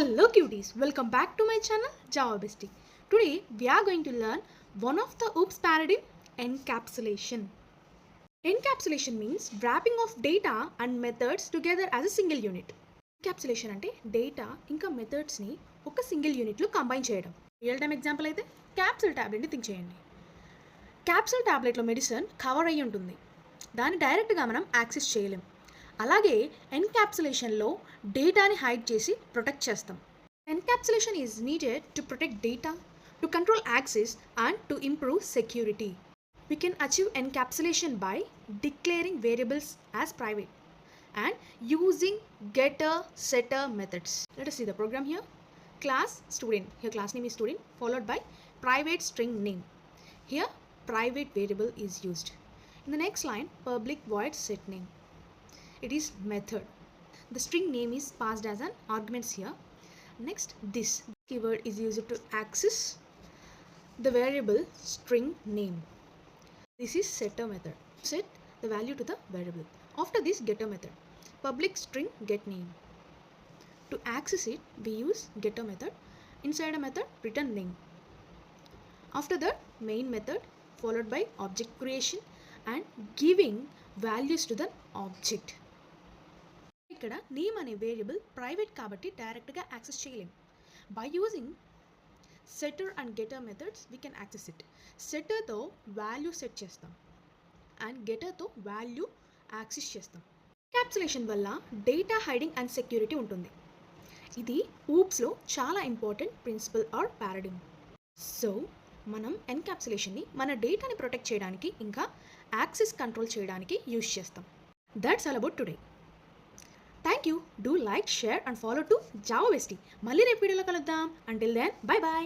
Hello cuties, welcome back to my channel Java Bestie. Today we are going to learn one of the OOPS paradigm, encapsulation. Encapsulation means wrapping of data and methods together as a single unit. Encapsulation అంటే data ఇంకా మెథడ్స్ని ఒక single యూనిట్లో combine చేయడం. Real time example అయితే capsule ట్యాబ్లెట్ని think చేయండి. Capsule ట్యాబ్లెట్లో medicine cover అయ్యి ఉంటుంది, దాన్ని డైరెక్ట్గా మనం యాక్సెస్ చేయలేం. అలాగే ఎన్క్యాప్సులేషన్లో డేటాని హైడ్ చేసి ప్రొటెక్ట్ చేస్తాం. Encapsulation is needed to protect data, to control access and to improve security. We can achieve encapsulation by declaring variables as private and using getter setter methods. Let us see the program here. Class student, here class name is student followed by private string name. Here private variable is used. In the next line, public void set name. It is method. The string name is passed as an arguments here. Next, this keyword is used to access the variable string name. This is setter method. Set the value to the variable. After this, getter method. Public string get name. To access it, we use getter method. Inside a method, return name. After that, main method followed by object creation and giving values to the object. ఇక్కడ name అనే variable private కాబట్టి డైరెక్ట్గా access చేయలేం. By using setter and getter methods we can access it. సెటర్తో value set చేస్తాం and గెటర్తో value access చేస్తాం. Encapsulation వల్ల డేటా హైడింగ్ అండ్ సెక్యూరిటీ ఉంటుంది. ఇది ఊప్స్లో చాలా important principle or paradigm. So మనం ఎన్క్యాప్సులేషన్ని మన డేటాని ప్రొటెక్ట్ చేయడానికి ఇంకా యాక్సెస్ కంట్రోల్ చేయడానికి యూజ్ చేస్తాం. That's all about today. Thank you. Do like, share and follow to Java Bestie. మళ్ళీ రేపు వీడియోలో కలుద్దాం. Until then, bye bye.